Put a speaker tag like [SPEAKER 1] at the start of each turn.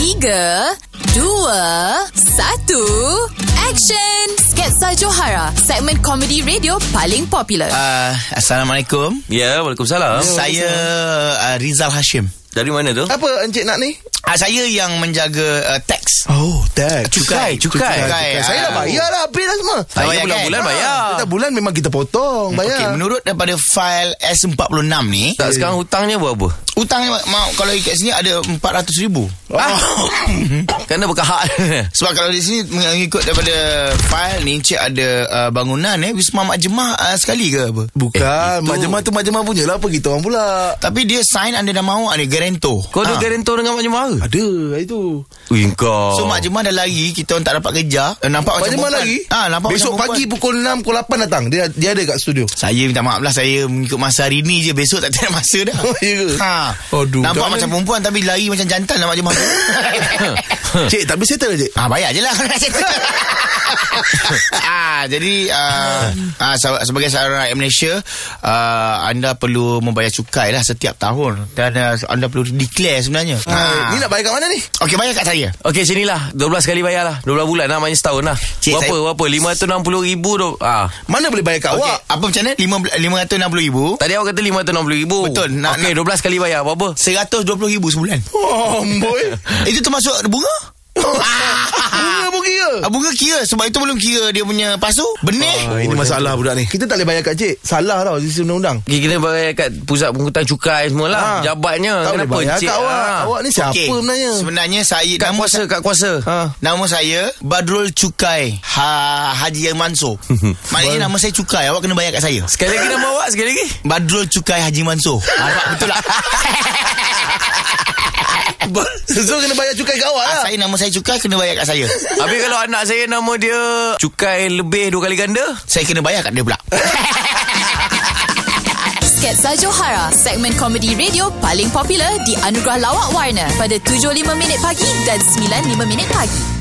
[SPEAKER 1] 3, 2, 1, action! Sketsa Johara, segmen komedi radio paling popular.
[SPEAKER 2] Assalamualaikum.
[SPEAKER 3] Ya, Waalaikumsalam.
[SPEAKER 2] Saya Rizal Hashim.
[SPEAKER 3] Dari mana tu?
[SPEAKER 4] Apa Encik nak ni?
[SPEAKER 2] Saya yang menjaga tax.
[SPEAKER 4] Oh, tax.
[SPEAKER 3] Cukai.
[SPEAKER 4] Saya dah bayar lah, bil lah semua.
[SPEAKER 3] Saya bulan-bulan bayar.
[SPEAKER 4] Kita bulan memang kita potong, bayar.
[SPEAKER 2] Okey, menurut daripada file S46 ni,
[SPEAKER 3] Tak, sekarang hutangnya berapa?
[SPEAKER 2] hutang kalau ikat sini ada 400,000.
[SPEAKER 3] Kan dah berkahak.
[SPEAKER 2] Sebab kalau di sini mengikut daripada file ni, Encik ada bangunan Wisma Mak Jemah sekali ke apa?
[SPEAKER 4] Bukan, Mak Jemah tu Mak Jemah punya lah. Apa kita orang pula?
[SPEAKER 2] Tapi dia sign under nama awak ni, guarantor.
[SPEAKER 3] Kau ada guarantor dengan Mak Jemah ke?
[SPEAKER 4] Ada, itu.
[SPEAKER 3] Ui, kau.
[SPEAKER 2] So Mak Jemah dah lari, kita orang tak dapat kejar. Nampak
[SPEAKER 4] Mak
[SPEAKER 2] macam
[SPEAKER 4] Jemah
[SPEAKER 2] perempuan.
[SPEAKER 4] lagi?
[SPEAKER 2] Nampak
[SPEAKER 4] Besok
[SPEAKER 2] macam
[SPEAKER 4] pagi pukul 6, pukul 8 datang. Dia ada kat studio.
[SPEAKER 2] Saya minta maaf lah, saya mengikut masa hari ni je. Besok tak ada masa dah.
[SPEAKER 4] Oh, ya ke? Aduh,
[SPEAKER 2] Nampak
[SPEAKER 4] jangan.
[SPEAKER 2] macam perempuan tapi lari macam jantan lah Mak Jemah tu.
[SPEAKER 4] Cik, tapi settle cik.
[SPEAKER 2] Bayar je lah. Jadi sebagai seorang rakyat Malaysia, anda perlu membayar cukai lah setiap tahun. Dan anda perlu declare sebenarnya.
[SPEAKER 4] Ni nak bayar kat mana ni?
[SPEAKER 2] Okey, bayar kat saya.
[SPEAKER 3] Okey, sinilah 12 kali bayar lah. 12 bulan lah, maknanya setahun lah.
[SPEAKER 2] Cik,
[SPEAKER 3] Berapa 560,000 tu.
[SPEAKER 4] Mana boleh bayar kat awak?
[SPEAKER 2] Apa macam mana? 560,000.
[SPEAKER 3] Tadi awak kata 560,000.
[SPEAKER 2] Betul.
[SPEAKER 3] Okey, 12 kali bayar berapa?
[SPEAKER 2] 120,000 sebulan.
[SPEAKER 4] Oh, boy.
[SPEAKER 2] Itu termasuk bunga?
[SPEAKER 4] Bunga pun kira.
[SPEAKER 2] Bunga kira. Sebab itu belum kira dia punya pasu. Benih.
[SPEAKER 4] Ini masalah budak ni. Kita tak boleh bayar kat cik. Salah tau sisi undang-undang.
[SPEAKER 3] Kita bayar kat pusat penghutan cukai semua lah. Jabatnya.
[SPEAKER 4] Tak boleh
[SPEAKER 3] Kenapa
[SPEAKER 4] bayar
[SPEAKER 3] cik?
[SPEAKER 4] kat awak. Awak ni siapa
[SPEAKER 2] Okey,
[SPEAKER 4] sebenarnya?
[SPEAKER 2] Sebenarnya saya
[SPEAKER 3] Kat kuasa.
[SPEAKER 2] Nama saya Badrul Cukai Haji Mansur. Maknanya nama saya Cukai. Awak kena bayar kat saya.
[SPEAKER 3] Sekali lagi nama awak, sekali lagi.
[SPEAKER 2] Badrul Cukai Haji Mansur. Betul lah.
[SPEAKER 4] So kena bayar cukai kat awak lah.
[SPEAKER 2] Saya nama saya Cukai, kena bayar kat saya.
[SPEAKER 3] Habis kalau anak saya nama dia Cukai lebih 2 kali ganda,
[SPEAKER 2] Saya kena bayar kat dia pula.
[SPEAKER 1] Sketsa Johara, segmen komedi radio paling popular di Anugerah Lawak Warna pada 7.05 pagi dan 9.05 pagi.